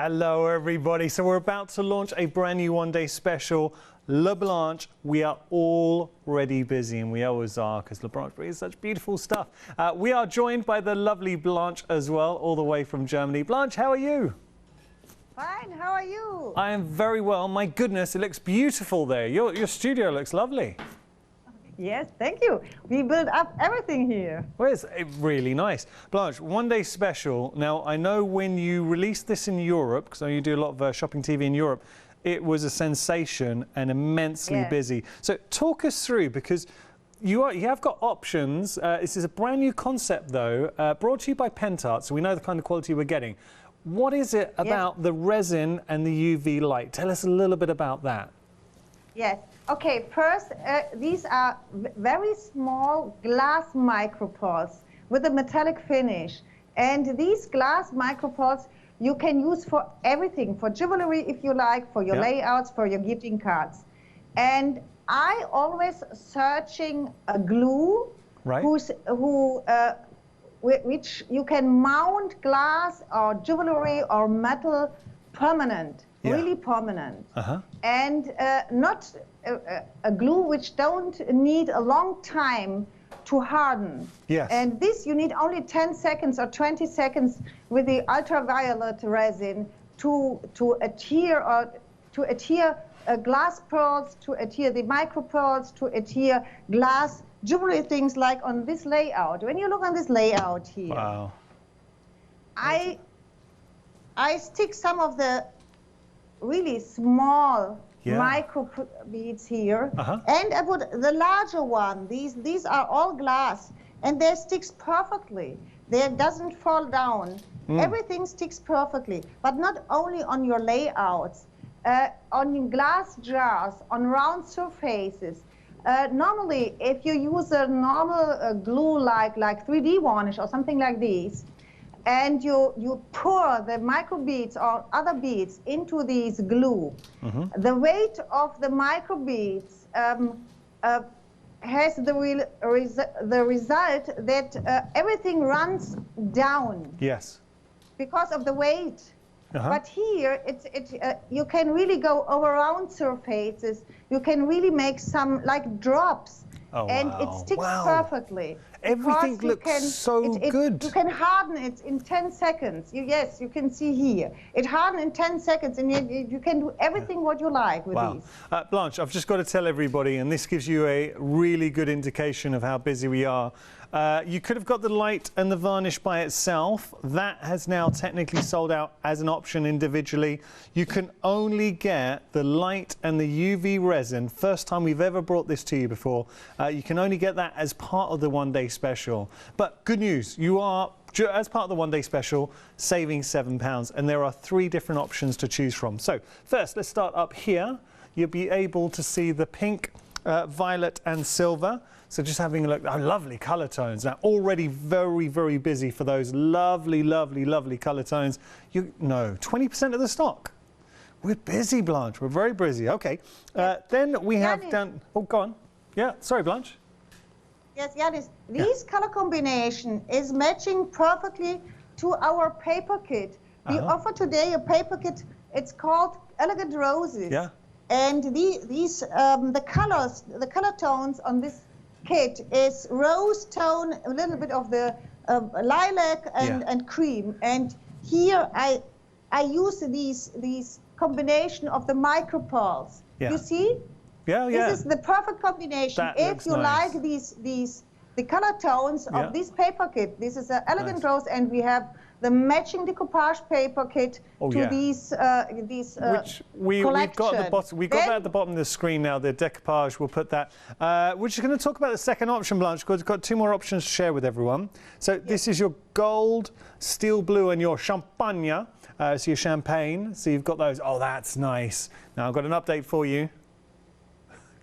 Hello everybody. So we're about to launch a brand new one-day special, LaBlanche. We are already busy, and we always are, because LaBlanche brings such beautiful stuff. We are joined by the lovely Blanche as well, all the way from Germany. Blanche, how are you? Fine, how are you? I am very well. My goodness, it looks beautiful there. Your studio looks lovely. Yes, thank you. We built up everything here. Well, it's really nice. Blanche, one-day special. Now, I know when you released this in Europe, because you do a lot of shopping TV in Europe, it was a sensation and immensely busy. So talk us through, because you have got options. This is a brand new concept, though, brought to you by Pentart, so we know the kind of quality we're getting. What is it about the resin and the UV light? Tell us a little bit about that. Yes. Okay, first, these are very small glass micropearls with a metallic finish. And these glass micropearls you can use for everything, for jewelry if you like, for your layouts, for your gifting cards. And I always searching a glue which you can mount glass or jewelry or metal permanent. Really permanent, and not a glue which don't need a long time to harden. Yes. And this you need only 10 seconds or 20 seconds with the ultraviolet resin to adhere glass pearls, to adhere the micropearls, to adhere glass jewelry things like on this layout. When you look on this layout here, I stick some of the really small micro beads here, and I put the larger one. These are all glass, and they sticks perfectly. They doesn't fall down. Everything sticks perfectly, but not only on your layouts, on glass jars, on round surfaces. Normally, if you use a normal glue like 3D varnish or something like this, and you pour the micro beads or other beads into these glue, the weight of the micro beads has the result that everything runs down. Yes. Because of the weight. But here, you can really go over round surfaces. You can really make some like drops, and it sticks perfectly. Everything looks so good. You can harden it in 10 seconds. Yes, you can see here. It hardens in 10 seconds, and you can do everything what you like with these. Blanche, I've just got to tell everybody, and this gives you a really good indication of how busy we are. You could have got the light and the varnish by itself. That has now technically sold out as an option individually. You can only get the light and the UV resin. First time we've ever brought this to you before. You can only get that as part of the one-day special. But good news, you are, as part of the one-day special, saving £7, and there are 3 different options to choose from. So first, let's start up here. You'll be able to see the pink, violet and silver. So just having a look, lovely colour tones. Now, already very, very busy for those lovely, lovely, lovely colour tones. 20% of the stock. We're busy, Blanche. We're very busy. Okay. Then we have done... Oh, go on. Yeah, sorry, Blanche. Yes, Yanis. This colour combination is matching perfectly to our paper kit. We offer today a paper kit. It's called Elegant Roses. Yeah. And the color tones on this kit is rose tone, a little bit of the lilac and cream. And here I use these combination of the micro pearls. You see? This is the perfect combination. If you like the color tones of this paper kit, this is an Elegant Rose, and we have the matching decoupage paper kit to these which we've got at the bottom. We've got that at the bottom of the screen now. The decoupage. We'll put that. We're just going to talk about the second option, Blanche, because we've got 2 more options to share with everyone. So this is your gold, steel blue, and your champagne. So your champagne. So you've got those. Oh, that's nice. Now I've got an update for you.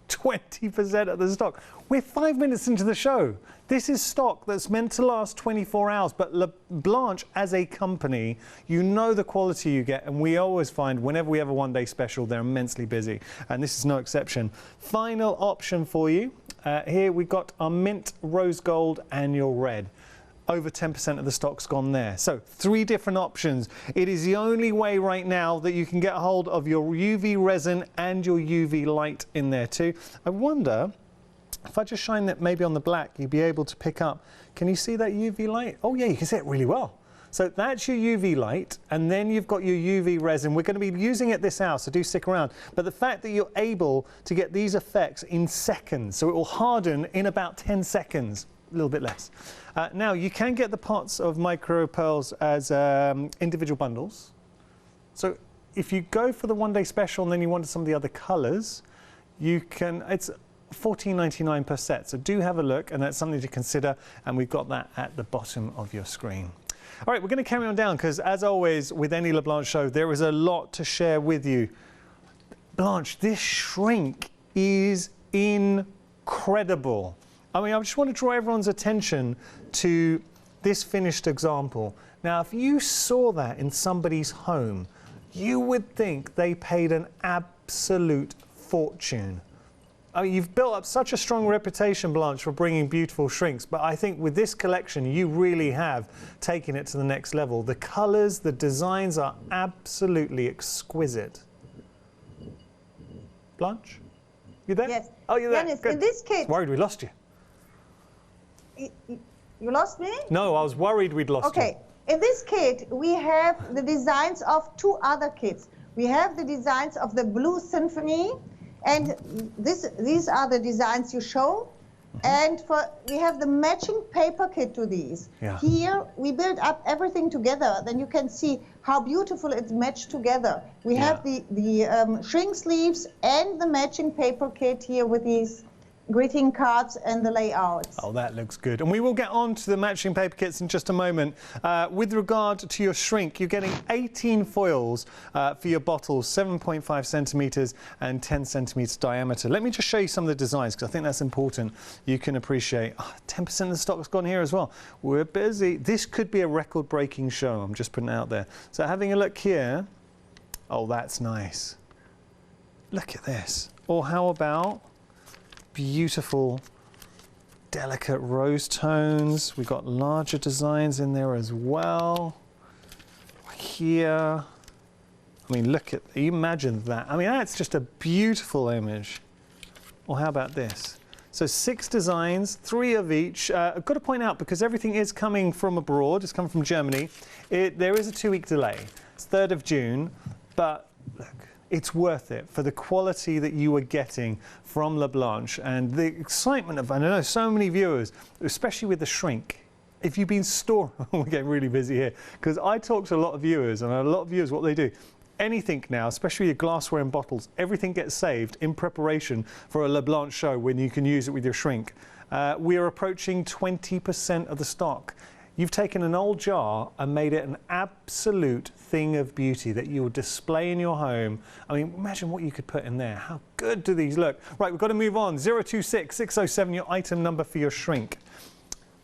20% of the stock. We're 5 minutes into the show. This is stock that's meant to last 24 hours, but LaBlanche as a company, you know the quality you get, and we always find whenever we have a one-day special, they're immensely busy, and this is no exception. Final option for you. Here we've got our mint, rose gold, and your red. over 10% of the stock's gone there. So 3 different options. It is the only way right now that you can get hold of your UV resin and your UV light in there too. I wonder if I just shine that maybe on the black, you'd be able to pick up. Can you see that UV light? Oh yeah, you can see it really well. So that's your UV light, and then you've got your UV resin. We're going to be using it this hour, so do stick around. But the fact that you're able to get these effects in seconds, so it will harden in about 10 seconds, a little bit less. Now, you can get the pots of micropearls as individual bundles. So if you go for the one-day special and then you wanted some of the other colours, you can, it's $14.99 per set. So do have a look, and that's something to consider, and we've got that at the bottom of your screen. All right, we're going to carry on down because, as always, with any LaBlanche show, there is a lot to share with you. Blanche, this shrink is incredible. I mean, I just want to draw everyone's attention to this finished example. Now, if you saw that in somebody's home, you would think they paid an absolute fortune. I mean, you've built up such a strong reputation, Blanche, for bringing beautiful shrinks, but I think with this collection, you really have taken it to the next level. The colours, the designs are absolutely exquisite. Blanche, you there? Yes. Oh, you're there. Dennis, good. in this kit... Worried we lost you. You lost me? No, I was worried we'd lost you. Okay. In this kit, we have the designs of 2 other kits. We have the designs of the blue Symphony, and these are the designs you show. And we have the matching paper kit to these. Yeah. Here, we build up everything together. Then you can see how beautiful it's matched together. We have the shrink sleeves and the matching paper kit here with these greeting cards and the layouts. Oh, that looks good. And we will get on to the matching paper kits in just a moment. With regard to your shrink, you're getting 18 foils for your bottles, 7.5 centimetres and 10 centimetres diameter. Let me just show you some of the designs, because I think that's important. You can appreciate 10% of the stock's gone here as well. We're busy. This could be a record-breaking show. I'm just putting it out there. So having a look here. Oh, that's nice. Look at this. Or how about beautiful, delicate rose tones. We've got larger designs in there as well. Here, I mean, look at, imagine that. I mean, that's just a beautiful image. Or how about this? So 6 designs, 3 of each. I've got to point out, because everything is coming from abroad, it's coming from Germany, there is a 2-week delay. It's 3rd of June, but look, it's worth it for the quality that you are getting from LaBlanche and the excitement of, I know so many viewers, especially with the shrink. If you've been storing, we're getting really busy here, because I talk to a lot of viewers, and a lot of viewers, what they do, anything now, especially your glassware and bottles, everything gets saved in preparation for a LaBlanche show when you can use it with your shrink. We are approaching 20% of the stock. You've taken an old jar and made it an absolute thing of beauty that you will display in your home. I mean, imagine what you could put in there. How good do these look? Right, we've got to move on. 026 607, your item number for your shrink.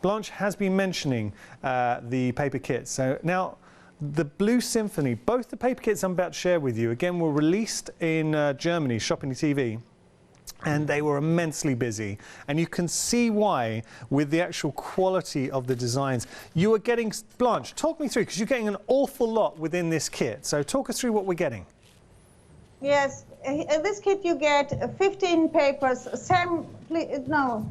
Blanche has been mentioning the paper kits. So now, the Blue Symphony, both the paper kits I'm about to share with you, again, were released in Germany, Shopping TV. And they were immensely busy, and you can see why with the actual quality of the designs. You are getting, Blanche, talk me through, because you're getting an awful lot within this kit. So talk us through what we're getting. Yes, in this kit you get 15 papers. Sam, please, no.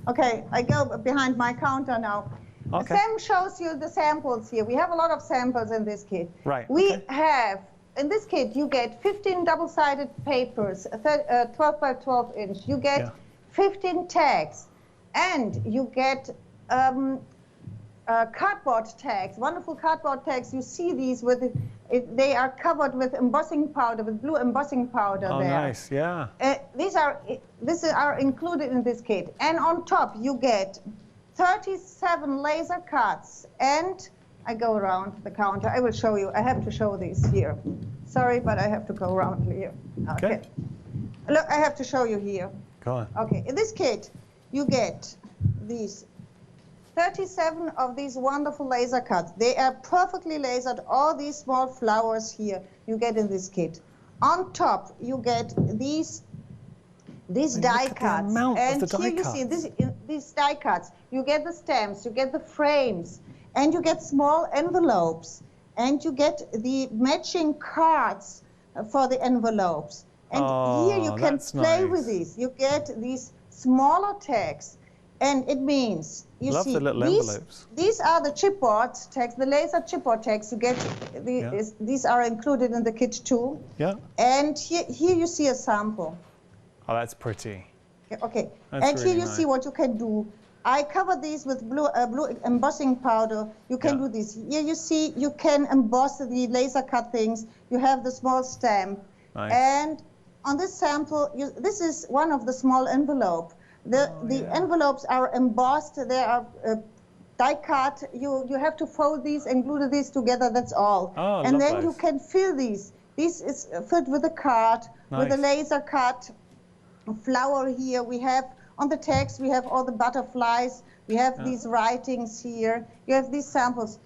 Okay, I go behind my counter now. Okay. Sam shows you the samples here. We have a lot of samples in this kit. Right. We have, in this kit, you get 15 double-sided papers, 12 by 12 inch. You get 15 tags, and you get cardboard tags, wonderful cardboard tags. You see these with they are covered with embossing powder, with blue embossing powder. Oh, there. Nice, yeah. These are included in this kit, and on top you get 37 laser cuts, and I go around the counter. I will show you. I have to show these here. Sorry, but I have to go around here. Okay. Look, I have to show you here. Go on. Okay, in this kit, you get these 37 of these wonderful laser cuts. They are perfectly lasered. All these small flowers here you get in this kit. On top, you get these die cuts. And here you see these die cuts. You get the stamps, you get the frames, and you get small envelopes, and you get the matching cards for the envelopes. And here you can play with these. You get these smaller tags, and it means, you Love see, the little envelopes. These are the chipboard tags, the laser chipboard tags. You get these are included in the kit too. Yeah. And here you see a sample. Oh, that's pretty. Okay. That's and really here you nice. see what you can do. I cover these with blue embossing powder. You can do this. Here you see you can emboss the laser cut things. You have the small stamp. Nice. And on this sample, this is one of the small envelope. The envelopes are embossed. They are die cut. You have to fold these and glue these together. That's all. Oh, and then you can fill these. This is filled with a card, with a laser cut flower here. We have on the text, we have all the butterflies. We have these writings here. You have these samples.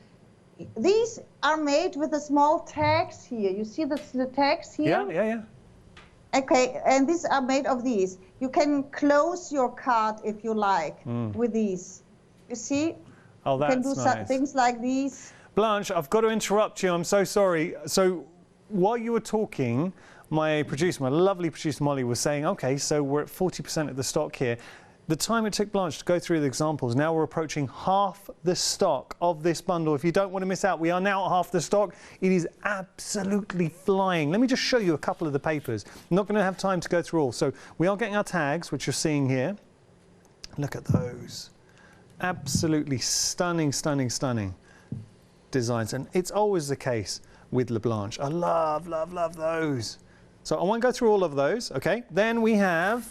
These are made with the small tags here. You see the tags here? Yeah. Okay, and these are made of these. You can close your card if you like with these. You see? Oh, that's you can do nice. things like these. Blanche, I've got to interrupt you. I'm so sorry. So while you were talking, my producer, my lovely producer Molly, was saying, okay, so we're at 40% of the stock here. The time it took Blanche to go through the examples, now we're approaching half the stock of this bundle. If you don't want to miss out, we are now at half the stock. It is absolutely flying. Let me just show you a couple of the papers. I'm not going to have time to go through all. So we are getting our tags, which you're seeing here. Look at those. Absolutely stunning, stunning, stunning designs. And it's always the case with LaBlanche. I love, love, love those. So I won't go through all of those, okay? Then we have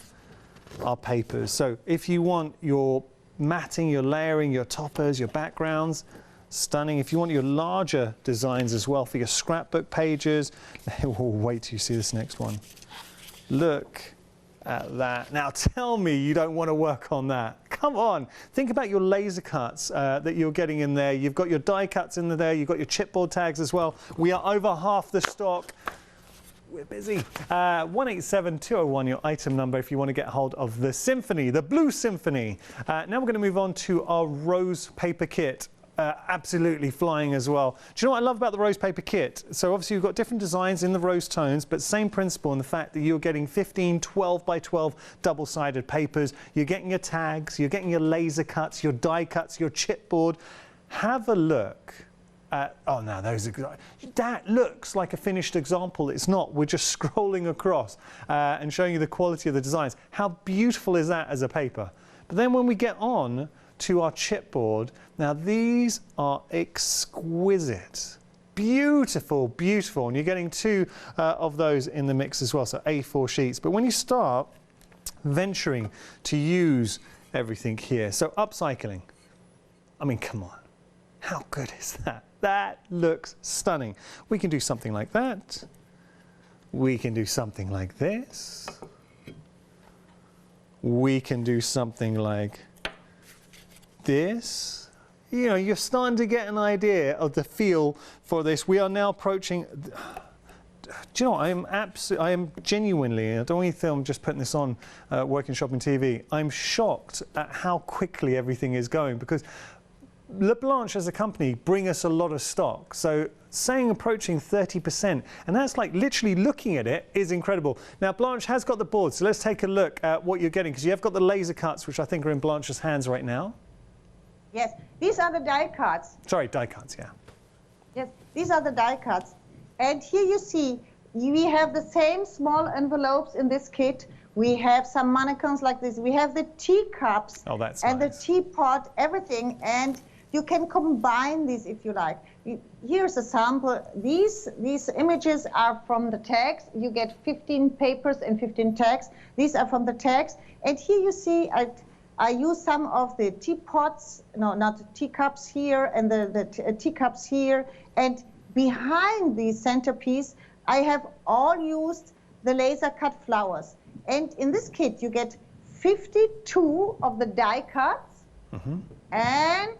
our papers. So if you want your matting, your layering, your toppers, your backgrounds, stunning. If you want your larger designs as well for your scrapbook pages, wait till you see this next one. Look at that. Now tell me you don't want to work on that. Come on. Think about your laser cuts that you're getting in there. You've got your die cuts in there. You've got your chipboard tags as well. We are over half the stock. We're busy. 187201, your item number if you want to get hold of the Symphony, the blue Symphony. Now we're going to move on to our rose paper kit. Absolutely flying as well. Do you know what I love about the rose paper kit? So obviously you've got different designs in the rose tones, but same principle in the fact that you're getting 15 12 by 12 double-sided papers. You're getting your tags, you're getting your laser cuts, your die cuts, your chipboard. Have a look. Oh no, that looks like a finished example. It's not. We're just scrolling across and showing you the quality of the designs. How beautiful is that as a paper? But then when we get on to our chipboard, now these are exquisite. Beautiful, beautiful. And you're getting two of those in the mix as well, so A4 sheets. But when you start venturing to use everything here, so upcycling, I mean, come on. How good is that? That looks stunning. We can do something like that. We can do something like this. We can do something like this. You know, you're starting to get an idea of the feel for this. We are now approaching. Do you know what? I am genuinely, I don't want you to think I'm just putting this on Working Shopping TV. I'm shocked at how quickly everything is going, because LaBlanche as a company bring us a lot of stock. So saying approaching 30%, and that's like literally looking at it is incredible. Now Blanche has got the board, so let's take a look at what you're getting, because you have got the laser cuts, which I think are in Blanche's hands right now. Yes, these are the die cuts. Sorry, die cuts, yeah. Yes, these are the die cuts. And here you see, we have the same small envelopes in this kit. We have some mannequins like this. We have the teacups and the teapot, everything. And you can combine these if you like. Here's a sample. These images are from the tags. You get 15 papers and 15 tags. These are from the tags. And here you see I use some of the teapots, no, not the teacups here, and the teacups here. And behind the centerpiece, I have all used the laser cut flowers. And in this kit, you get 52 of the die cuts and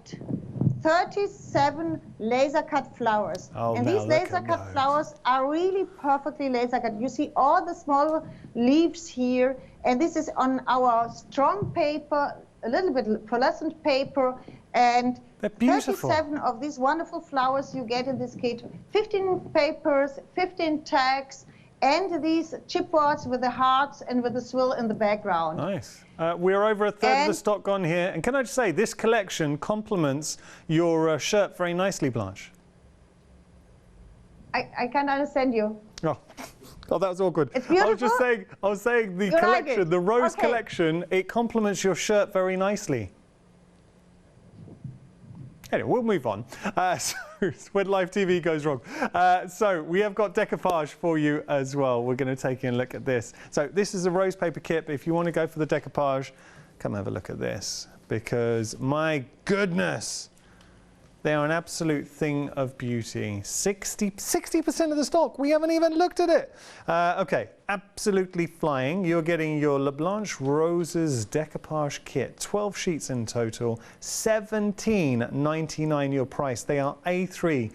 37 laser cut flowers. Oh, and these laser cut flowers are really perfectly laser cut. You see all the small leaves here, and this is on our strong paper, a little bit pearlescent paper, And they're beautiful. 37 of these wonderful flowers you get in this kit, 15 papers, 15 tags, and these chipboards with the hearts and with the swill in the background. Nice. We're over a third of the stock gone here. And can I just say, this collection complements your shirt very nicely, Blanche. I can't understand you. Oh, that was awkward. It's beautiful. I was saying the You collection, like it? the rose Okay. collection, it complements your shirt very nicely. Anyway, we'll move on. So when live TV goes wrong. So we have got decoupage for you as well. We're going to take a look at this. So this is a rose paper kit. But if you want to go for the decoupage, come have a look at this. Because my goodness, they are an absolute thing of beauty. 60% of the stock. We haven't even looked at it. Okay, absolutely flying. You're getting your LaBlanche Roses Decoupage Kit. 12 sheets in total. $17.99 your price. They are A3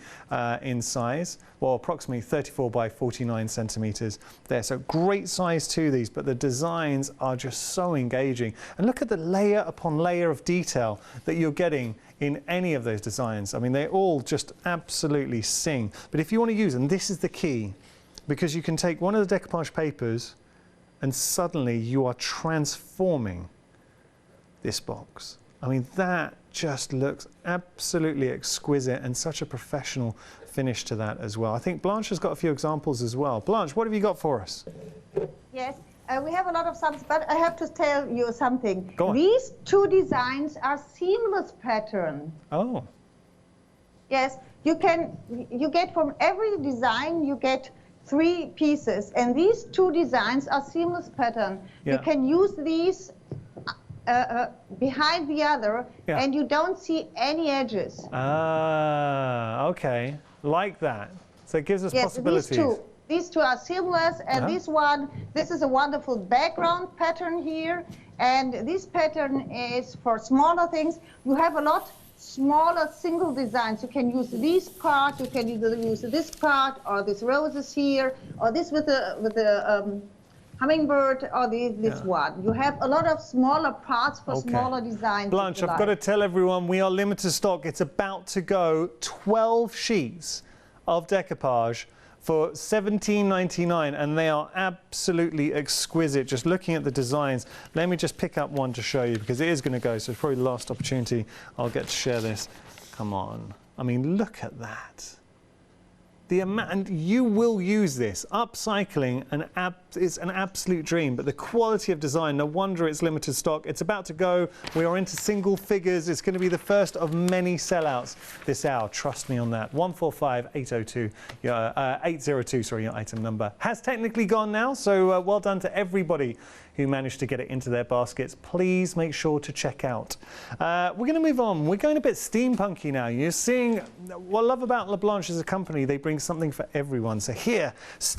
in size. Well, approximately 34 by 49 centimeters there. So great size to these, but the designs are just so engaging. And look at the layer upon layer of detail that you're getting in any of those designs. I mean, they all just absolutely sing. But if you want to use them, this is the key, because you can take one of the decoupage papers and suddenly you are transforming this box. I mean, that just looks absolutely exquisite and such a professional finish to that as well. I think Blanche has got a few examples as well. Blanche, what have you got for us? Yes, we have a lot of samples, but I have to tell you something. Go on. These two designs are seamless pattern. Oh. Yes, you get from every design, you get 3 pieces, and these 2 designs are seamless pattern. Yeah. You can use these behind the other, and you don't see any edges. Ah, okay. Like that. So it gives us possibilities. These two are seamless, and this is a wonderful background pattern here, and this pattern is for smaller things. You have a lot smaller single designs. You can use this part, you can either use this part, or this roses here, or this with the hummingbird, or this one. You have a lot of smaller parts for smaller designs. Blanche, I've got to tell everyone we are limited stock. It's about to go 12 sheets of decoupage for $17.99, and they are absolutely exquisite. Just looking at the designs, let me just pick up one to show you, because it is going to go, so it's probably the last opportunity I'll get to share this. Come on. I mean, look at that. The amount, and you will use this. Upcycling is an absolute dream, but the quality of design, no wonder it's limited stock. It's about to go. We are into single figures. It's going to be the first of many sellouts this hour. Trust me on that. 145802, 802, sorry, your item number has technically gone now. So well done to everybody who managed to get it into their baskets. Please make sure to check out. We're going to move on. We're going a bit steampunky now. You're seeing what I love about LaBlanche as a company. They bring something for everyone. So here,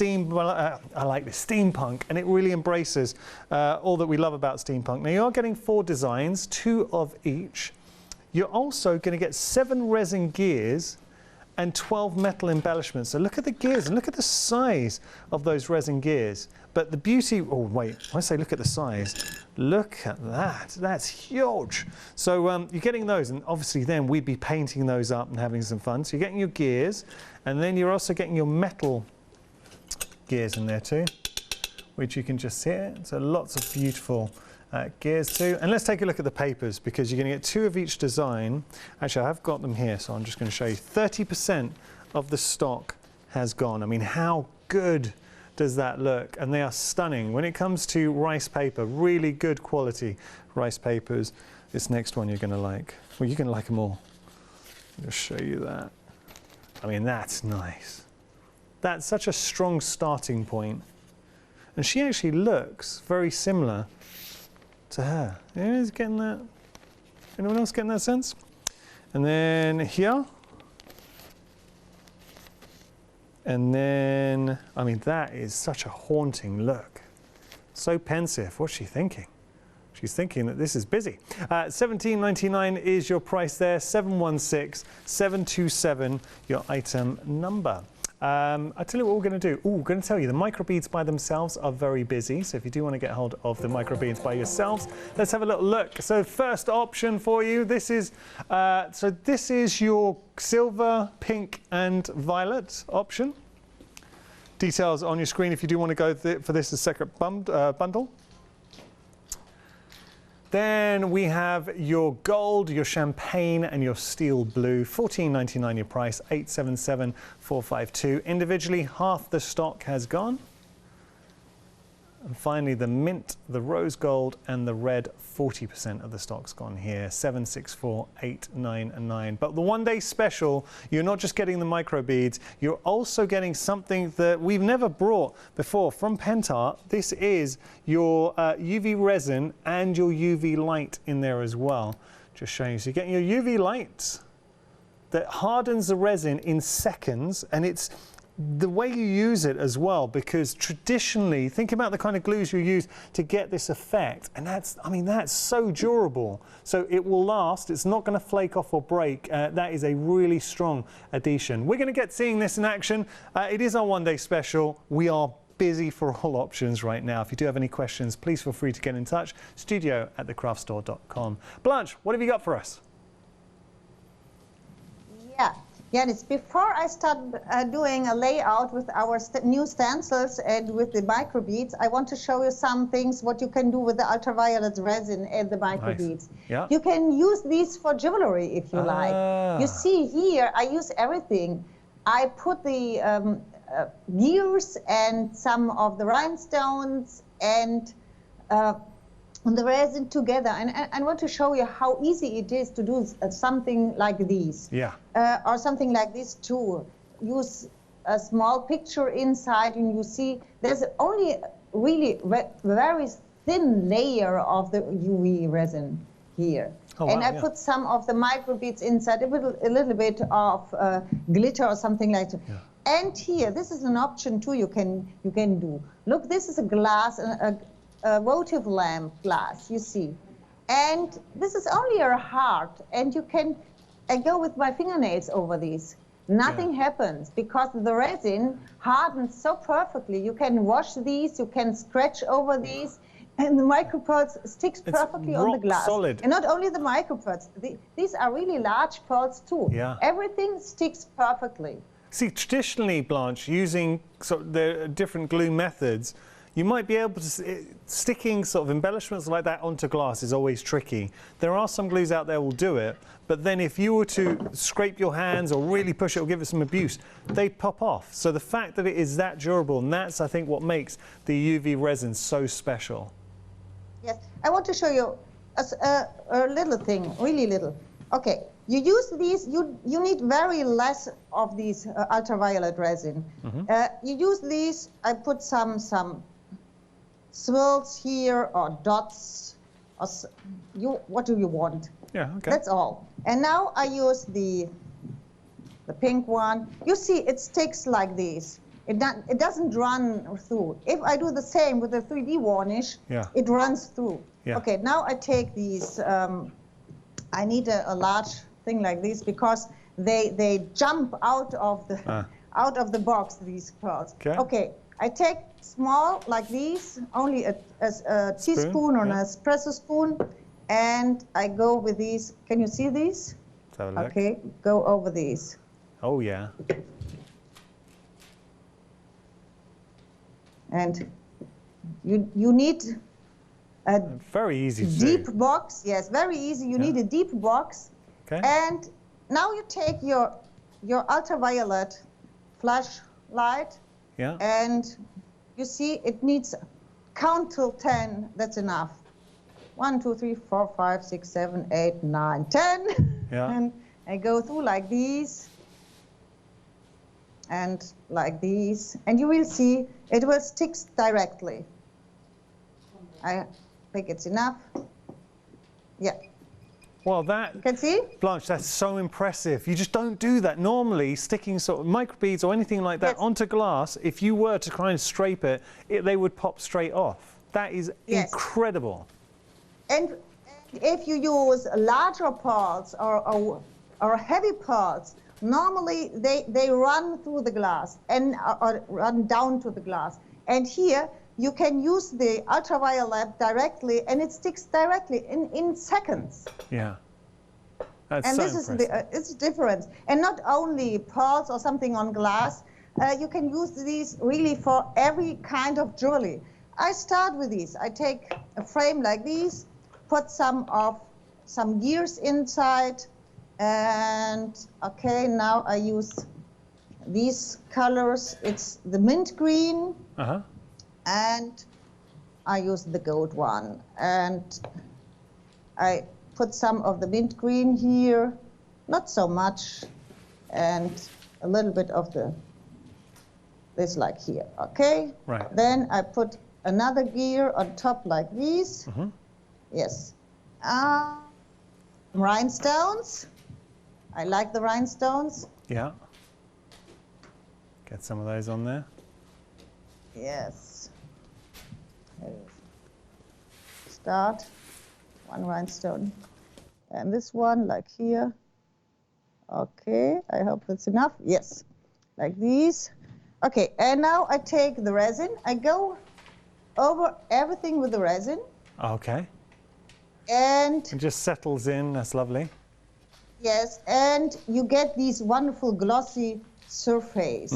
I like this, steampunk, and it really embraces all that we love about steampunk. Now you are getting 4 designs, 2 of each. You're also going to get 7 resin gears and 12 metal embellishments. So look at the gears and look at the size of those resin gears. But the beauty, oh wait, when I say look at the size, look at that, that's huge. So you're getting those, and obviously then we'd be painting those up and having some fun. So you're getting your gears, and then you're also getting your metal gears in there too, which you can just see it. So lots of beautiful gears too. And let's take a look at the papers, because you're going to get 2 of each design. Actually, I've got them here, so I'm just going to show you. 30% of the stock has gone. I mean, how good does that look? And they are stunning. When it comes to rice paper, really good quality rice papers. This next one you're going to like. Well, you're going to like them all. I'll just show you that. I mean, that's nice. That's such a strong starting point. And she actually looks very similar to her. Yeah, getting that? Anyone else getting that sense? And then here. And then, I mean, that is such a haunting look. So pensive. What's she thinking? She's thinking that this is busy. $17.99 is your price there. 716727, your item number. I tell you what we're going to do. We're going to tell you the microbeads by themselves are very busy. So if you do want to get hold of the microbeads by yourselves, let's have a little look. So first option for you, this is this is your silver, pink, and violet option. Details on your screen if you do want to go for this as a separate bundle. Then we have your gold, your champagne, and your steel blue. $14.99 your price, $877,452. Individually, half the stock has gone. And finally, the mint, the rose gold, and the red, 40% of the stock's gone here, $764,899. But the one-day special, you're not just getting the microbeads, you're also getting something that we've never brought before from Pentart. This is your UV resin and your UV light in there as well. Just showing you. So you're getting your UV light that hardens the resin in seconds, and it's the way you use it as well, because traditionally, think about the kind of glues you use to get this effect, and that's so durable. So it will last, it's not going to flake off or break. That is a really strong addition. We're going to get seeing this in action. It is our one-day special. We are busy for all options right now. If you do have any questions, please feel free to get in touch. studio@thecraftstore.com. Blanche, what have you got for us? Yeah. Yanis, before I start doing a layout with our new stencils and with the microbeads, I want to show you some things what you can do with the ultraviolet resin and the microbeads. Nice. Yeah. You can use these for jewelry if you like. You see here, I use everything. I put the gears and some of the rhinestones and the resin together, and I want to show you how easy it is to do something like these. Yeah. Or something like this too. Use a small picture inside, and you see there's only really very thin layer of the UV resin here. Oh, and wow, I put some of the microbeads inside, a little bit of glitter or something like that. Yeah. And here, this is an option too. You can do. Look, this is a glass. A votive lamp glass, you see. And this is only a heart, and you can go with my fingernails over these. Nothing happens because the resin hardens so perfectly. You can wash these, you can scratch over these, and the micropearls sticks perfectly on the glass. Solid. And not only the micropearls, these are really large pearls too. Yeah. Everything sticks perfectly. See, traditionally, Blanche, using the different glue methods, you might be able to, sticking sort of embellishments like that onto glass is always tricky. There are some glues out there will do it, but then if you were to scrape your hands or really push it or give it some abuse, they pop off. So the fact that it is that durable, and that's, I think, what makes the UV resin so special. Yes, I want to show you a little thing, really little. Okay, you use these, you need very less of these ultraviolet resin. You use these, I put some swirls here or dots, or what do you want? Yeah, okay. That's all. And now I use the pink one. You see, it sticks like this. It doesn't run through. If I do the same with the 3D varnish, it runs through. Yeah. Okay, now I take these. I need a large thing like this because they jump out of the box. These pearls. Okay. Okay. I take small like these, only a teaspoon or an espresso spoon, and I go with these. Can you see these? Let's have a look. Okay, go over these. Oh yeah. And you need a very easy deep box. Yes, very easy. You need a deep box. Okay. And now you take your ultraviolet flashlight. Yeah. And you see it needs count till 10. That's enough. 1, 2, 3, 4, 5, 6, 7, 8, 9, 10. Yeah. And I go through like these and like these, and you will see it will stick directly. I think it's enough. Yeah. Well, that, you can see? Blanche, that's so impressive. You just don't do that. Normally, sticking sort of microbeads or anything like that onto glass, if you were to try and scrape it, they would pop straight off. That is incredible. And if you use larger pearls or heavy pearls, normally they run through the glass and or run down to the glass. And here you can use the ultraviolet directly, and it sticks directly in seconds. Yeah. That's and so this impressive. is it's different. And not only pearls or something on glass, you can use these really for every kind of jewelry. I start with these. I take a frame like these, put some gears inside, and okay, now I use these colors. It's the mint green, and I use the gold one. And I put some of the mint green here, not so much, and a little bit of this like here, okay? Right. Then I put another gear on top like these. Yes. Rhinestones. I like the rhinestones. Yeah. Get some of those on there. Yes. Start. One rhinestone. And this one, like here. Okay, I hope that's enough. Yes, like these. Okay, and now I take the resin. I go over everything with the resin. Okay. And it just settles in. That's lovely. Yes, and you get these wonderful glossy surface.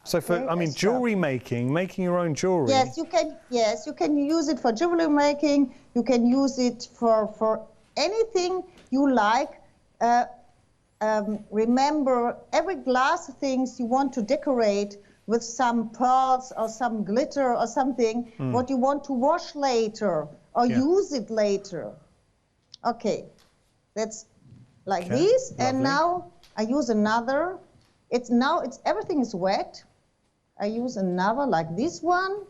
So for, I mean, jewelry making your own jewelry. Yes, you can use it for jewelry making. You can use it for anything you like. Remember, every glass things you want to decorate with some pearls or some glitter or something, what you want to wash later or use it later. Okay, that's like this. Lovely. And now I use another. Everything is wet. I use another like this one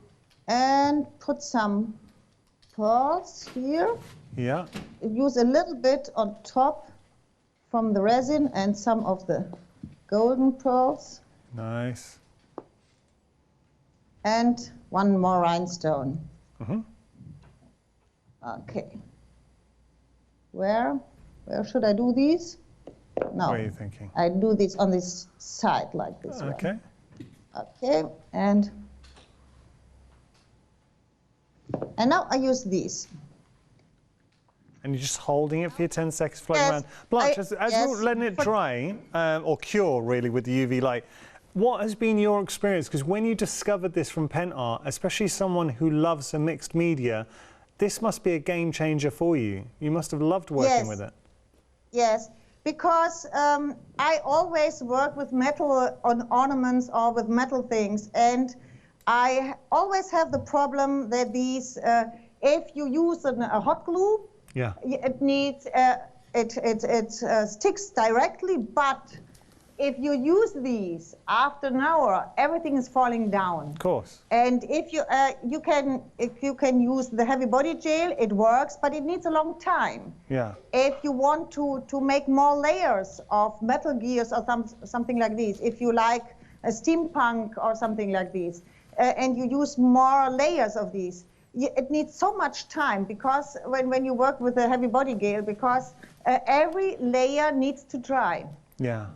and put some pearls here. Yeah. Use a little bit on top from the resin and some of the golden pearls. Nice. And one more rhinestone. Okay. Where should I do these? No. What are you thinking? I do this on this side like this. Okay. Okay, and now I use these. And you're just holding it for your 10 seconds, floating around. Blanche, as you're letting it dry, or cure really with the UV light, what has been your experience? Because when you discovered this from pen art, especially someone who loves a mixed media, this must be a game changer for you. You must have loved working with it. Yes. Because I always work with metal on ornaments or with metal things, and I always have the problem that these, if you use a hot glue, it needs it sticks directly. But if you use these after an hour, everything is falling down. Of course. And if you can use the heavy body gel, it works, but it needs a long time. Yeah. If you want to make more layers of metal gears or something like this, if you like a steampunk or something like this, and you use more layers of these, it needs so much time, because when you work with a heavy body gel, because every layer needs to dry. Yeah.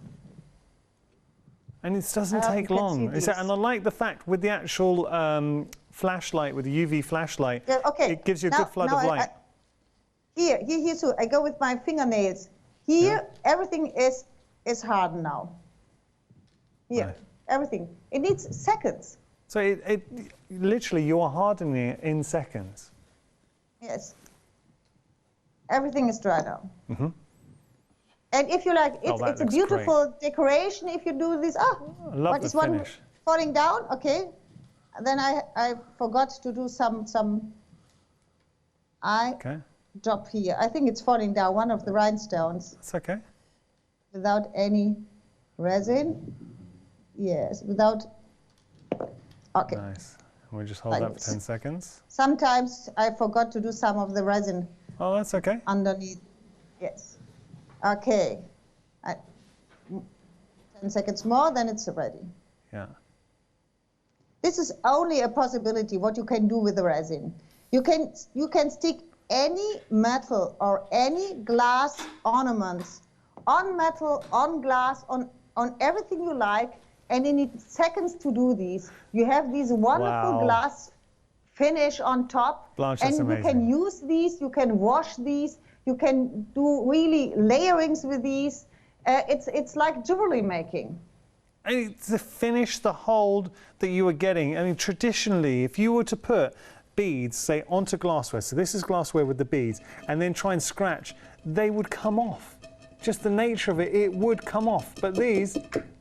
And it doesn't take long. And I like the fact with the actual flashlight, with the UV flashlight, it gives you a good flood of light. Here too, I go with my fingernails. Here, everything is hardened now. Here, everything. It needs seconds. So it literally, you're hardening it in seconds. Yes. Everything is dry now. And if you like, it's a beautiful decoration if you do this. I love the one finish. Falling down? Okay. Then I forgot to do some drop here. I think it's falling down, one of the rhinestones. That's okay. Without any resin. Yes, without. Okay. Nice. And we just hold that for 10 seconds. Sometimes I forgot to do some of the resin. Oh, that's okay. Underneath. Yes. Okay. 10 seconds more, then it's ready. Yeah. This is only a possibility what you can do with the resin. You can stick any metal or any glass ornaments on metal, on glass, on everything you like, and you need seconds to do these. You have these wonderful glass finish on top, Blanche, and that's amazing. you can use these, you can wash these, you can do really layerings with these. It's like jewelry making. And the finish, the hold that you were getting, I mean, traditionally, if you were to put beads, say, onto glassware, so this is glassware with the beads, and then try and scratch, they would come off. Just the nature of it, it would come off. But these,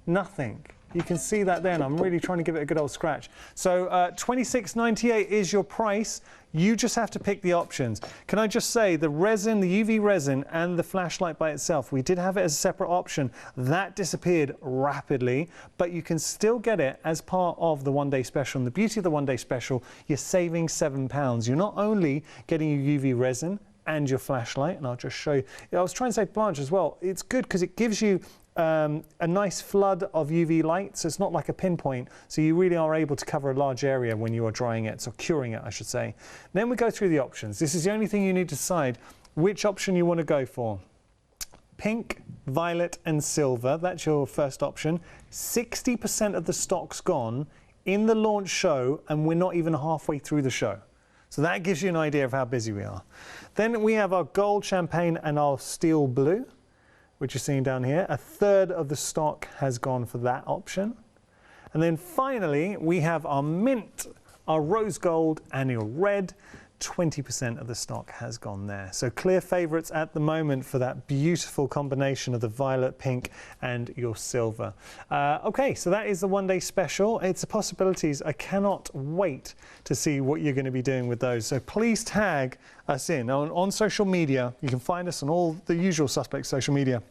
nothing. You can see that then. I'm really trying to give it a good old scratch. So $26.98 is your price. You just have to pick the options. Can I just say the resin, the UV resin and the flashlight by itself, we did have it as a separate option. That disappeared rapidly, but you can still get it as part of the one-day special. And the beauty of the one-day special, you're saving £7. You're not only getting your UV resin and your flashlight, and I'll just show you. I was trying to say Blanche as well, it's good because it gives you a nice flood of UV light, so it's not like a pinpoint, so you really are able to cover a large area when you are drying it, so curing it I should say. Then we go through the options. This is the only thing you need to decide which option you want to go for. Pink, violet and silver, that's your first option. 60% of the stock's gone in the launch show and we're not even halfway through the show. So that gives you an idea of how busy we are. Then we have our gold champagne and our steel blue, which you're seeing down here. A third of the stock has gone for that option. And then finally, we have our mint, our rose gold and your red. 20% of the stock has gone there. So clear favourites at the moment for that beautiful combination of the violet, pink and your silver. Okay, so that is the one-day special. It's the possibilities. I cannot wait to see what you're going to be doing with those. So please tag us in on social media. You can find us on all the usual suspect social media.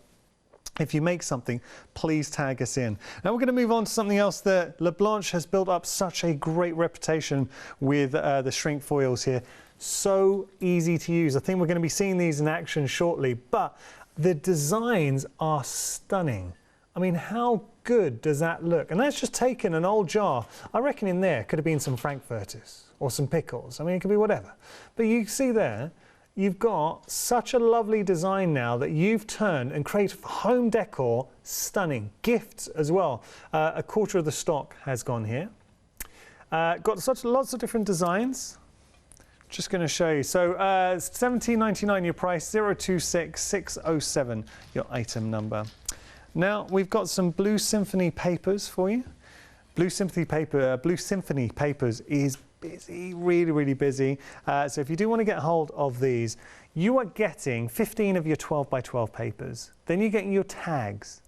If you make something, please tag us in. Now we're going to move on to something else that LaBlanche has built up such a great reputation with the shrink foils here. So easy to use. I think we're going to be seeing these in action shortly, but the designs are stunning. I mean, how good does that look? And that's just taken an old jar. I reckon in there could have been some frankfurters or some pickles. I mean, it could be whatever. But you see there, you've got such a lovely design now that you've turned and created home decor, stunning. Gifts as well. A quarter of the stock has gone here. Got lots of different designs. Just going to show you. So $17.99 your price, 026607 your item number. Now we've got some Blue Symphony papers for you. Blue Symphony papers is busy, really busy. So if you do want to get hold of these, you are getting 15 of your 12 by 12 papers. Then you're getting your tags.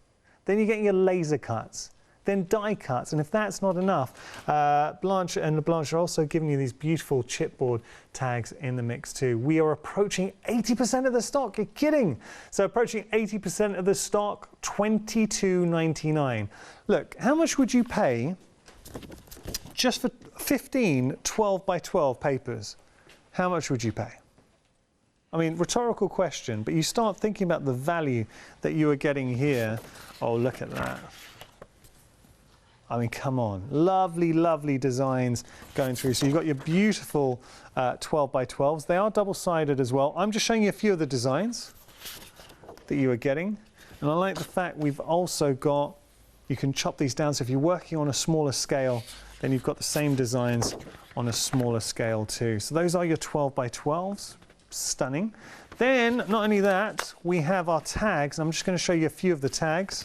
Then you're getting your laser cuts. Then die cuts, and if that's not enough, Blanche and LaBlanche are also giving you these beautiful chipboard tags in the mix too. We are approaching 80% of the stock, you're kidding! So approaching 80% of the stock, $22.99. Look, how much would you pay just for 15 12 by 12 papers? How much would you pay? I mean, rhetorical question, but you start thinking about the value that you are getting here. Oh, look at that. I mean, come on. Lovely designs going through. So you've got your beautiful 12 by 12s. They are double-sided as well. I'm just showing you a few of the designs that you are getting. And I like the fact we've also got, you can chop these down. So if you're working on a smaller scale, then you've got the same designs on a smaller scale too. So those are your 12 by 12s. Stunning. Then, not only that, we have our tags. I'm just going to show you a few of the tags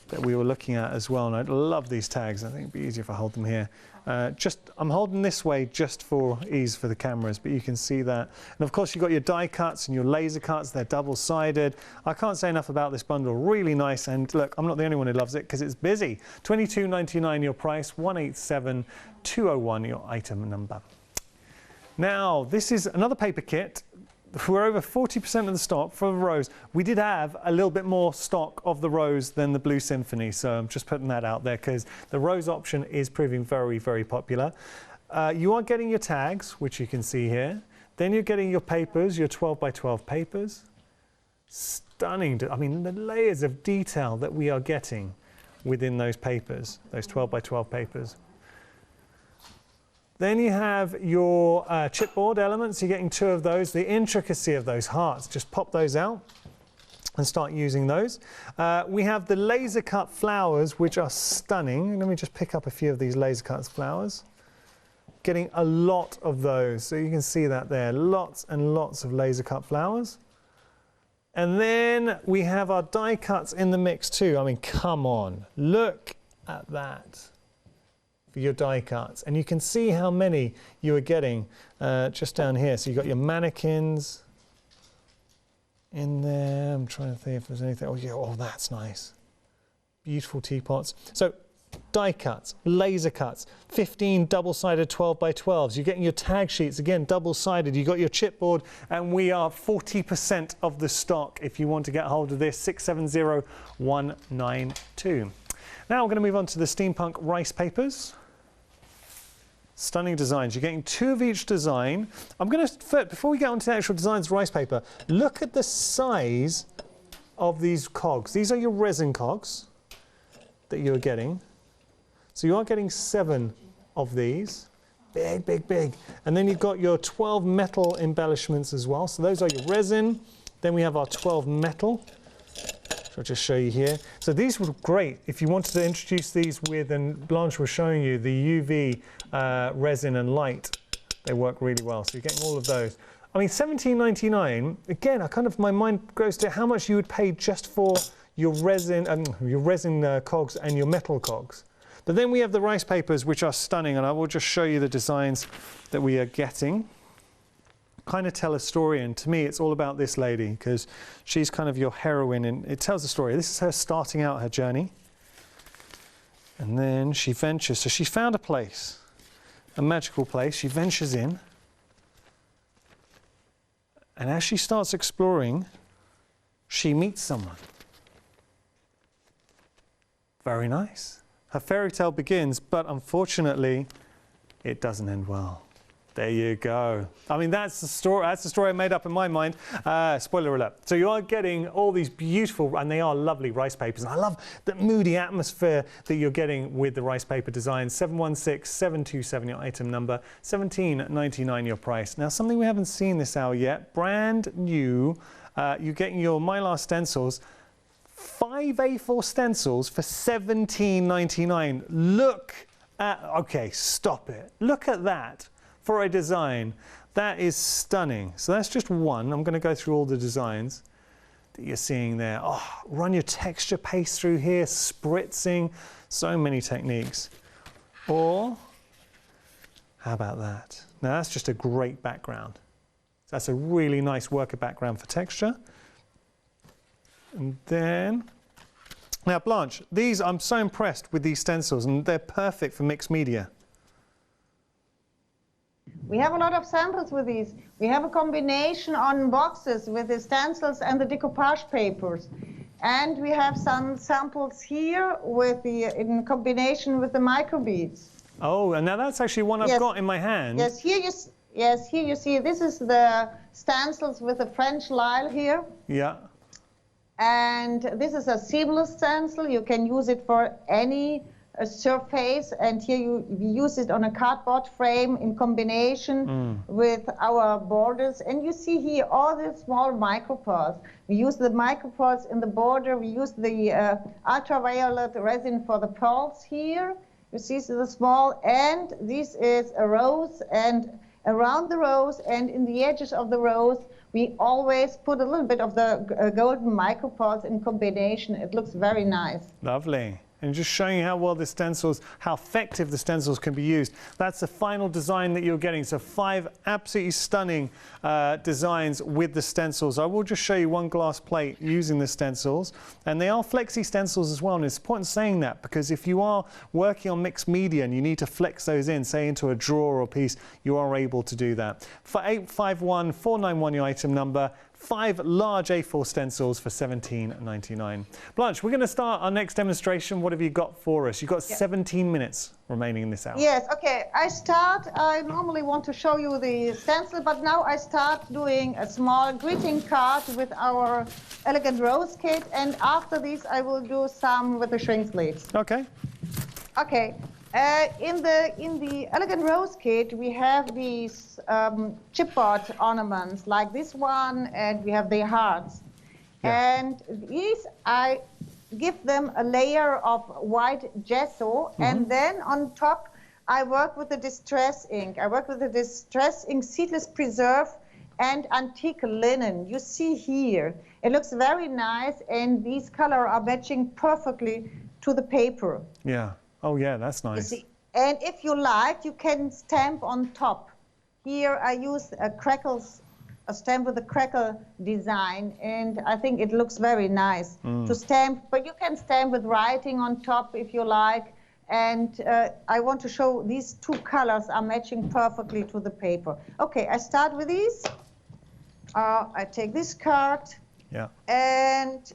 that we were looking at as well, and I love these tags. I think it'd be easier if I hold them here. I'm holding this way just for ease for the cameras, but you can see that. And of course you've got your die cuts and your laser cuts. They're double-sided. I can't say enough about this bundle. Really nice, and look, I'm not the only one who loves it because it's busy. $22.99 your price, 187201 your item number. Now this is another paper kit. We're over 40% of the stock for the rose. We did have a little bit more stock of the rose than the Blue Symphony, so I'm just putting that out there because the rose option is proving very popular. You are getting your tags, which you can see here. Then you're getting your papers, your 12 by 12 papers. Stunning. I mean, the layers of detail that we are getting within those papers, those 12 by 12 papers. Then you have your chipboard elements. You're getting 2 of those. The intricacy of those hearts, just pop those out. and start using those. We have the laser cut flowers, which are stunning. Let me just pick up a few of these laser cut flowers. Getting a lot of those, so you can see that there, lots and lots of laser cut flowers. And then we have our die cuts in the mix too. I mean, come on, look at that for your die cuts. And you can see how many you are getting just down here. So you've got your mannequins in there. I'm trying to think if there's anything. Oh yeah, oh that's nice. Beautiful teapots. So die cuts, laser cuts, 15 double-sided 12 by 12s. You're getting your tag sheets, again, double-sided. You've got your chipboard, and we are 40% of the stock if you want to get hold of this, 670192. Now we're going to move on to the steampunk rice papers. Stunning designs. You're getting 2 of each design. I'm going to, before we get on to the actual designs rice paper, look at the size of these cogs. These are your resin cogs that you're getting. So you are getting 7 of these, big, big, big. And then you've got your 12 metal embellishments as well. So those are your resin. Then we have our 12 metal, which I'll just show you here. So these were great if you wanted to introduce these with, and Blanche was showing you the UV resin and light. They work really well. So you're getting all of those. I mean, $17.99. Again, my mind goes to how much you would pay just for your resin cogs and your metal cogs. But then we have the rice papers, which are stunning, and I will just show you the designs that we are getting. Kind of tell a story, and to me it's all about this lady, because she's kind of your heroine, and it tells a story. This is her starting out her journey. And then she ventures, so she found a place, a magical place. She ventures in, and as she starts exploring, she meets someone. Very nice. Her fairy tale begins, but unfortunately, it doesn't end well. There you go. I mean, that's the story I made up in my mind. Spoiler alert. So you are getting all these beautiful, and they are lovely rice papers. And I love the moody atmosphere that you're getting with the rice paper design. 716727 your item number, $17.99 your price. Now, something we haven't seen this hour yet, brand new. You're getting your Mylar stencils. 5 A4 stencils for $17.99. Look at, okay, stop it. Look at that for a design. That is stunning. So that's just one. I'm going to go through all the designs that you're seeing there. Oh, run your texture paste through here, spritzing, so many techniques. Or, how about that? Now that's just a great background. That's a really nice worker background for texture. And then, now Blanche, these, I'm so impressed with these stencils, and they're perfect for mixed media. We have a lot of samples with these. We have a combination on boxes with the stencils and the decoupage papers. And we have some samples here with the, in combination with the microbeads. Oh, and now that's actually one I've got in my hand. Yes, here you see, this is the stencils with the French lisle here. Yeah. And this is a seamless stencil. You can use it for any surface, and here we use it on a cardboard frame in combination with our borders. And you see here all the small micropearls. We use the micropearls in the border. We use the ultraviolet resin for the pearls here. You see the small, and this is a rose, and around the rose and in the edges of the rose, we always put a little bit of the golden micropearls in combination. It looks very nice. Lovely. And just showing you how well the stencils, how effective the stencils can be used. That's the final design that you're getting. So 5 absolutely stunning designs with the stencils. I will just show you one glass plate using the stencils. And they are flexi stencils as well. And it's important saying that, because if you are working on mixed media and you need to flex those in, say into a drawer or piece, you are able to do that. For 851491 your item number. 5 large A4 stencils for $17.99. Blanche, we're going to start our next demonstration. What have you got for us? You've got 17 minutes remaining in this hour. Yes, okay. I normally want to show you the stencil, but now I start doing a small greeting card with our Elegant Rose Kit, and after this I will do some with the shrink sleeves. Okay. Okay. In the Elegant Rose Kit, we have these chipboard ornaments like this one, and we have the hearts. Yeah. And these, I give them a layer of white gesso, and then on top I work with the distress ink. I work with the distress ink Seedless Preserve and Antique Linen. You see here, it looks very nice, and these colors are matching perfectly to the paper. Yeah. Oh yeah, that's nice. You see, and if you like, you can stamp on top. Here I use a stamp with a crackle design, and I think it looks very nice to stamp, but you can stamp with writing on top if you like. And I want to show these two colors are matching perfectly to the paper. Okay, I start with these. I take this card, Yeah. and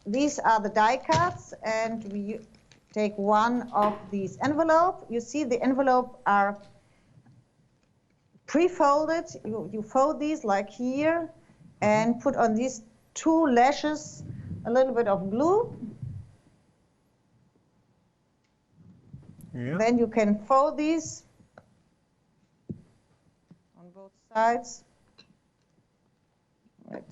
these are the die cuts, and we take one of these envelopes. You see the envelope are pre-folded. You fold these like here and put on these two lashes a little bit of glue. Yeah. Then you can fold these on both sides. Right.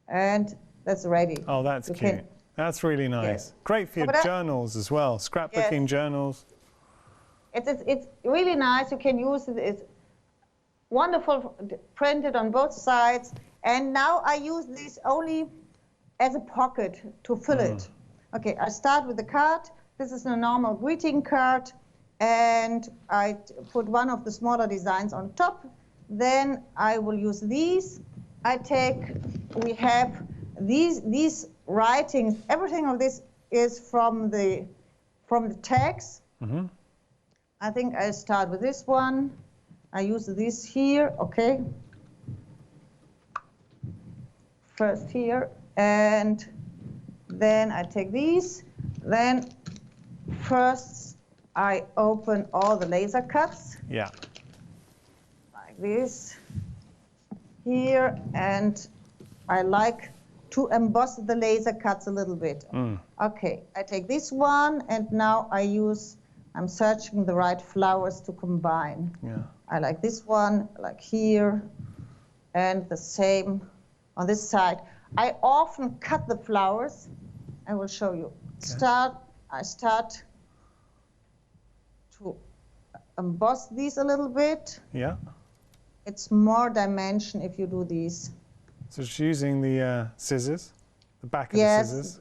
And that's ready. Oh, that's cute. That's really nice. Yes. Great for your journals as well, scrapbooking journals. It's really nice. You can use it. It's wonderful, printed on both sides. And now I use this only as a pocket to fill it. Okay, I start with the card. This is a normal greeting card, and I put one of the smaller designs on top. Then I will use these. We have these writings. Everything of this is from the tags. I think I start with this one. I use this here, okay. First here, and then I take these. Then first I open all the laser cuts. Yeah. Like this here, and I like to emboss the laser cuts a little bit. Okay, I take this one, and now I'm searching the right flowers to combine. Yeah. I like this one, like here, and the same on this side. I often cut the flowers. I will show you. Okay. I start to emboss these a little bit. Yeah. It's more dimension if you do these. So just using the scissors, the back of the scissors.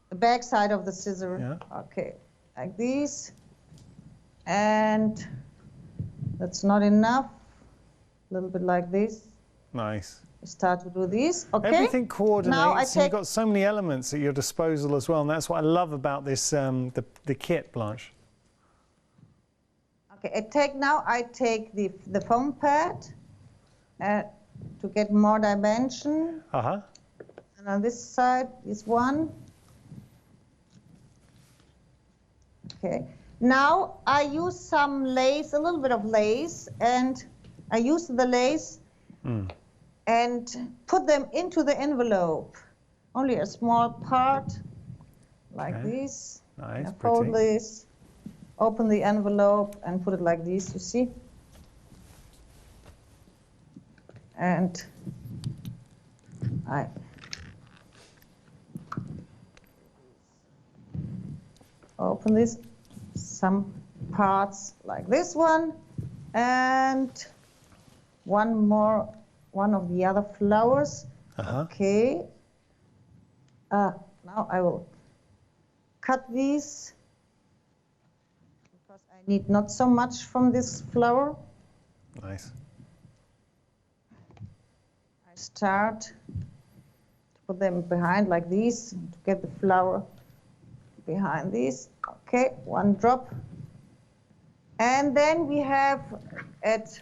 The back side of the scissor. Yeah. Okay, like these. And that's not enough. A little bit like this. Nice. Start to do these. Okay. Everything coordinates. Now And you've got so many elements at your disposal as well, and that's what I love about this the kit, Blanche. Okay. I take the foam pad to get more dimension. And on this side is one. Okay. Now I use some lace, a little bit of lace, and I use the lace and put them into the envelope. Only a small part, like this. Nice, fold this, open the envelope, and put it like this, you see? And I open this, some parts like this one, and one of the other flowers. Okay. Now I will cut these because I need not so much from this flower. Nice. I start to put them behind like this to get the flower behind these. Okay, one drop. And then we have at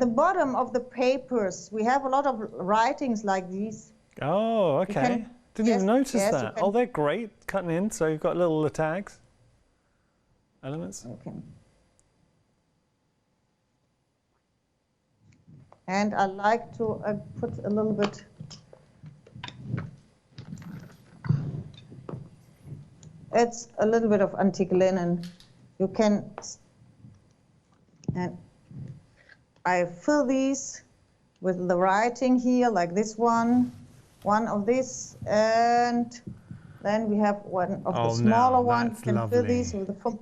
the bottom of the papers, we have a lot of writings like these. Oh, okay. Didn't even notice that. Oh, they're great, cutting in. So you've got little tags, elements. Okay. And I like to put a little bit. It's a little bit of antique linen. You can, and I fill these with the writing here, like this one of this, and then we have one of the smaller ones. You can fill these with the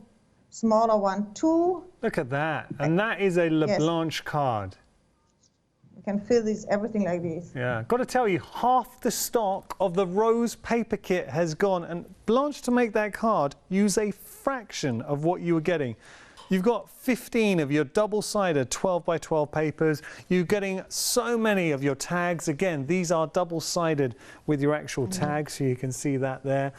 smaller one too. Look at that, and that is a LaBlanche card. You can fill these everything like this. Yeah, got to tell you, half the stock of the rose paper kit has gone, and Blanche, to make that card, use a fraction of what you were getting. You've got 15 of your double-sided 12 by 12 papers. You're getting so many of your tags. Again, these are double-sided with your actual tags, so you can see that there.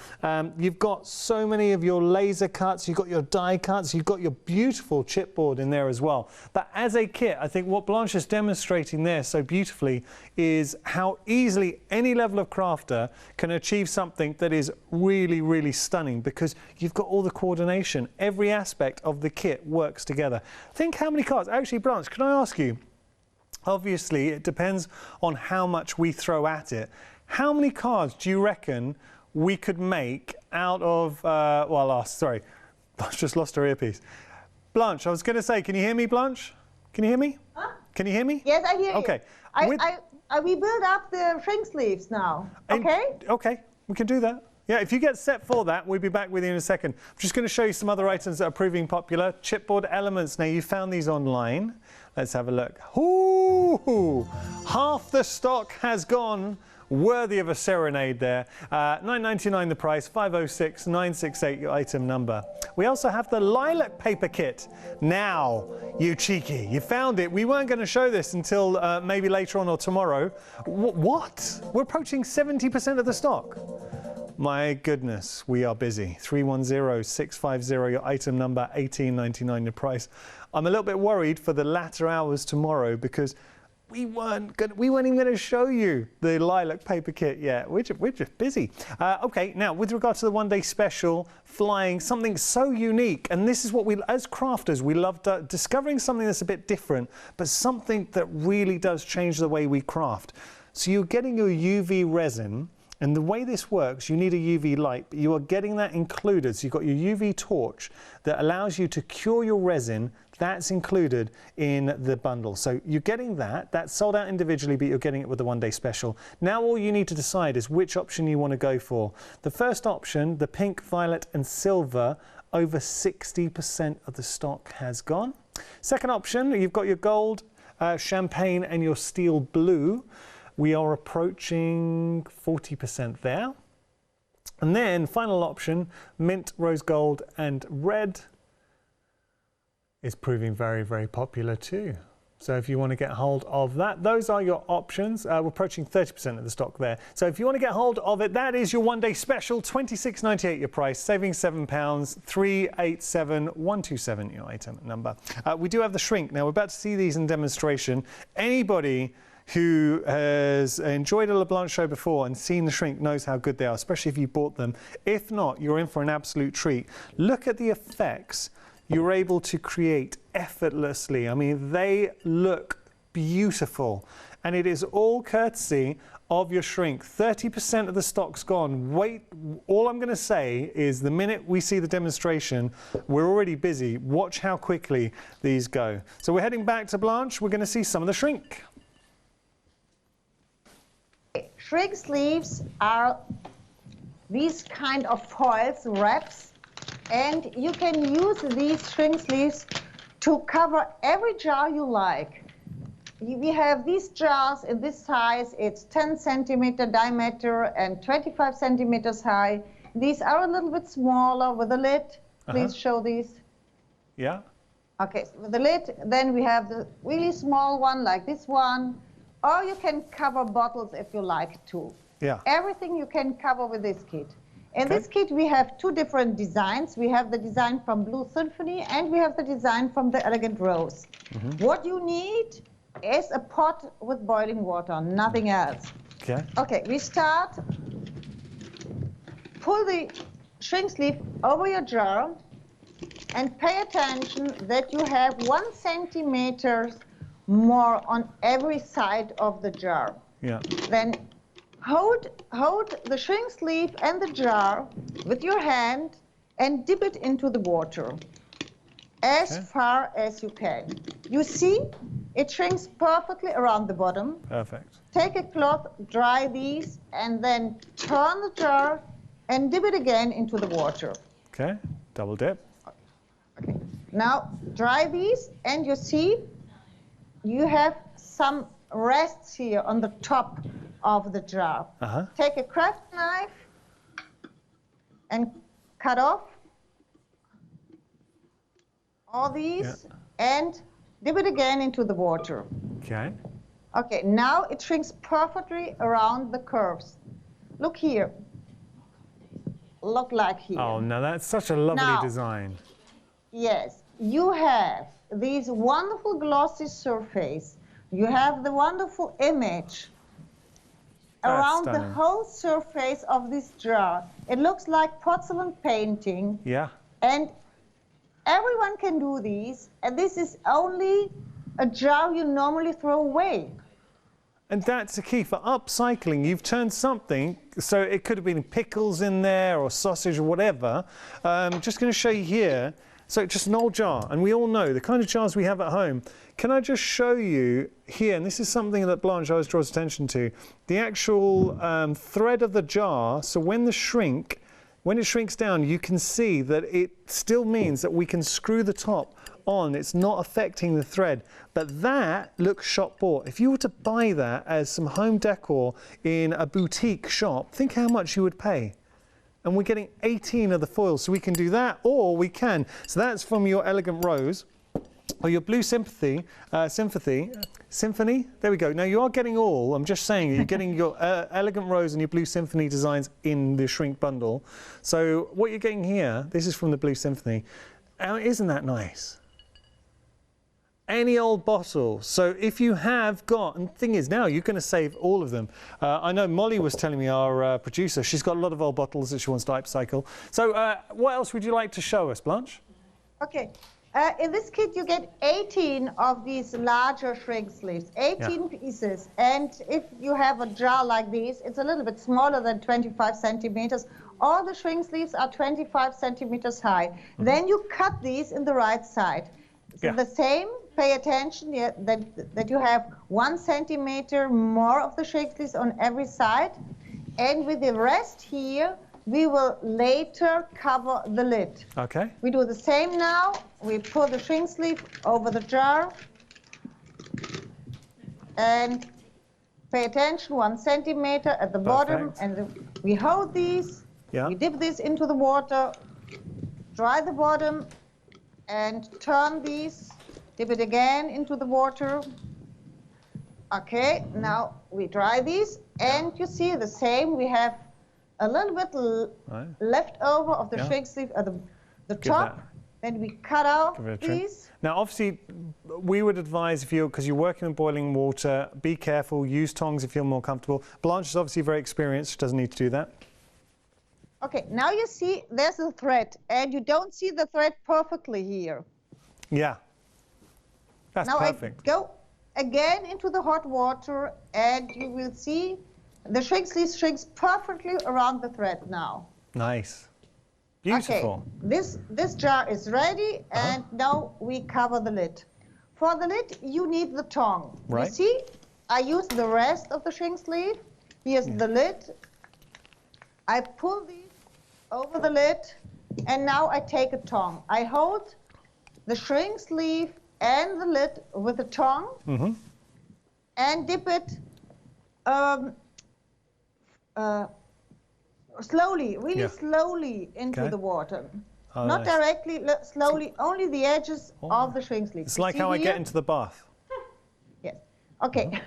You've got so many of your laser cuts. You've got your die cuts. You've got your beautiful chipboard in there as well. But as a kit, I think what Blanche is demonstrating there so beautifully is how easily any level of crafter can achieve something that is really, really stunning, because you've got all the coordination. Every aspect of the kit works together. Think how many cards. Actually, Blanche, can I ask you, obviously it depends on how much we throw at it. How many cards do you reckon we could make out of, sorry, Blanche just lost her earpiece. Blanche, I was going to say, can you hear me, Blanche? Can you hear me? Huh? Can you hear me? Yes, I hear you. Okay. We build up the shrink sleeves now, okay? Okay, we can do that. Yeah, if you get set for that, we'll be back with you in a second. I'm just going to show you some other items that are proving popular. Chipboard Elements. Now, you found these online. Let's have a look. Ooh, half the stock has gone. Worthy of a serenade there. $9.99 the price, 506-968 your item number. We also have the lilac paper kit. Now, you cheeky, you found it. We weren't going to show this until maybe later on or tomorrow. What? We're approaching 70% of the stock. My goodness, we are busy. 310-650 your item number, $18.99 the price. I'm a little bit worried for the latter hours tomorrow, because we weren't even going to show you the lilac paper kit yet. We're just busy. Okay, now with regard to the one-day special, flying, something so unique, and this is what we, as crafters, we love discovering something that's a bit different, but something that really does change the way we craft. So you're getting your UV resin. And the way this works, you need a UV light, but you are getting that included. So you've got your UV torch that allows you to cure your resin. That's included in the bundle. So you're getting that. That's sold out individually, but you're getting it with the one-day special. Now all you need to decide is which option you want to go for. The first option, the pink, violet and silver, over 60% of the stock has gone. Second option, you've got your gold, champagne and your steel blue. We are approaching 40% there. And then final option, mint, rose gold and red is proving very, very popular too. So if you want to get hold of that, those are your options. We're approaching 30% of the stock there. So if you want to get hold of it, that is your one-day special, $26.98 your price, saving £7, 387-127 your item number. We do have the shrink. Now we're about to see these in demonstration. Anybody who has enjoyed a LaBlanche show before and seen the shrink knows how good they are, especially if you bought them. If not, you're in for an absolute treat. Look at the effects you're able to create effortlessly. I mean, they look beautiful, and it is all courtesy of your shrink. 30% of the stock's gone. Wait, all I'm going to say is the minute we see the demonstration, we're already busy. Watch how quickly these go. So we're heading back to Blanche. We're going to see some of the shrink. Shrink sleeves are these kind of foils, wraps, and you can use these shrink sleeves to cover every jar you like. We have these jars in this size. It's 10 centimeter diameter and 25 centimeters high. These are a little bit smaller with a lid. Please show these. Yeah. Okay, so with the lid, then we have the really small one like this one. Or you can cover bottles if you like to. Yeah. Everything you can cover with this kit. In this kit, we have two different designs. We have the design from Blue Symphony and we have the design from the Elegant Rose. What you need is a pot with boiling water, nothing else. Okay. Okay, we start. Pull the shrink sleeve over your jar and pay attention that you have 1 centimeter more on every side of the jar. Yeah. Then hold the shrink sleeve and the jar with your hand and dip it into the water. as far as you can. You see, it shrinks perfectly around the bottom. Perfect. Take a cloth, dry these, and then turn the jar and dip it again into the water. Okay, double dip. Okay. Now dry these, and you see you have some rests here on the top of the jar. Take a craft knife and cut off all these and dip it again into the water. Okay. Okay, now it shrinks perfectly around the curves. Look here. Look like here. Oh, no, that's such a lovely design. Yes, you have these wonderful glossy surface. You have the wonderful image around the whole surface of this jar. It looks like porcelain painting. Yeah. And everyone can do these. And this is only a jar you normally throw away. And that's the key for upcycling. You've turned something, so it could have been pickles in there or sausage or whatever. Just going to show you here. So just an old jar, and we all know the kind of jars we have at home. Can I just show you here, and this is something that Blanche always draws attention to, the actual thread of the jar. So when it shrinks down, you can see that it still means that we can screw the top on. It's not affecting the thread, but that looks shop bought. If you were to buy that as some home decor in a boutique shop, think how much you would pay. And we're getting 18 of the foils, so we can do that, or we can. So that's from your Elegant Rose, or your Blue Symphony. There we go. Now you are getting all. I'm just saying you're getting your Elegant Rose and your Blue Symphony designs in the shrink bundle. So what you're getting here, this is from the Blue Symphony. Isn't that nice? Any old bottle. So if you have got, and the thing is now you're going to save all of them. I know Molly was telling me, our producer, she's got a lot of old bottles that she wants to upcycle. So what else would you like to show us, Blanche? Okay. In this kit you get 18 of these larger shrink sleeves, 18 pieces. And if you have a jar like this, it's a little bit smaller than 25 centimeters. All the shrink sleeves are 25 centimeters high. Then you cut these in the right side. So the same. Pay attention that you have 1 centimeter more of the shrink sleeves on every side. And with the rest here, we will later cover the lid. Okay. We do the same now. We pull the shrink sleeve over the jar. And pay attention, 1 centimeter at the bottom. And we hold these. We dip this into the water, dry the bottom, and turn these. Dip it again into the water. Okay, now we dry these, and you see the same. We have a little bit left over of the shrink sleeve at the top. Then we cut out these. Now, obviously, we would advise if you, because you're working in boiling water, be careful. Use tongs if you're more comfortable. Blanche is obviously very experienced. She doesn't need to do that. Okay, now you see there's a thread, and you don't see the thread perfectly here. Yeah. That's perfect. I go again into the hot water, and you will see the shrink sleeve shrinks perfectly around the thread now. Nice. Beautiful. Okay, this jar is ready, and now we cover the lid. For the lid, you need the tongue. You see, I use the rest of the shrink sleeve. Here's the lid. I pull these over the lid, and now I take a tongue. I hold the shrink sleeve and the lid with the tongue and dip it slowly, really slowly into the water. Not directly, slowly, only the edges of the shrink sleeve. It's like how I get into the bath. Yes. Okay.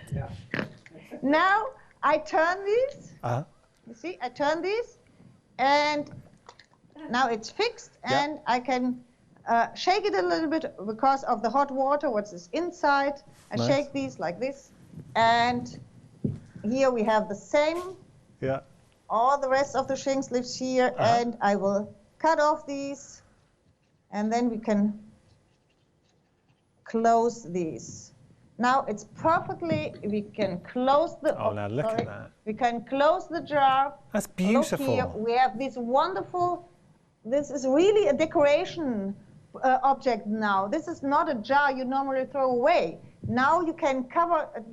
Now I turn these. You see, I turn these, and now it's fixed, and I can shake it a little bit because of the hot water, what's inside. I shake these like this. And here we have the same. Yeah. All the rest of the shrink sleeves here. And I will cut off these. And then we can close these. Now it's perfectly, we can close the... Oh, now look at that. We can close the jar. That's beautiful. Look here, we have this wonderful... This is really a decoration object now. This is not a jar you normally throw away. Now you can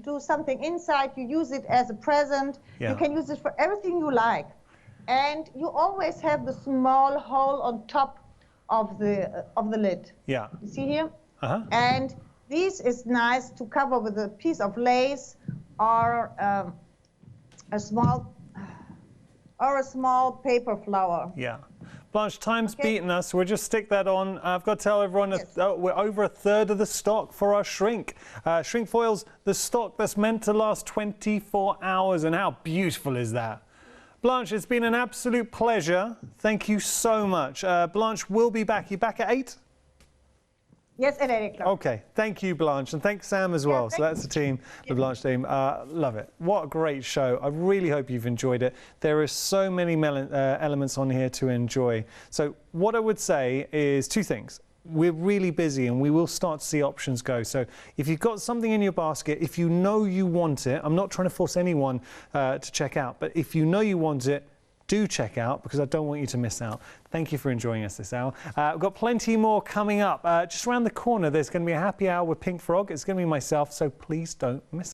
do something inside. You use it as a present. Yeah. You can use it for everything you like. And you always have the small hole on top of the lid. Yeah. You see here? Uh-huh. And this is nice to cover with a piece of lace or a small paper flower. Yeah. Blanche, time's beaten us. We'll just stick that on. I've got to tell everyone we're over a third of the stock for our shrink. Shrink foils, the stock that's meant to last 24 hours. And how beautiful is that? Blanche, it's been an absolute pleasure. Thank you so much. Blanche will be back. You back at 8? Yes, at 8 o'clock. Okay, thank you, Blanche, and thanks Sam as well. So that's the team, the Blanche team. Love it. What a great show. I really hope you've enjoyed it. There are so many elements on here to enjoy. So what I would say is 2 things. We're really busy and we will start to see options go. So if you've got something in your basket, if you know you want it, I'm not trying to force anyone to check out, but if you know you want it, do check out, because I don't want you to miss out. Thank you for enjoying us this hour. We've got plenty more coming up. Just around the corner, there's going to be a happy hour with Pink Frog. It's going to be myself, so please don't miss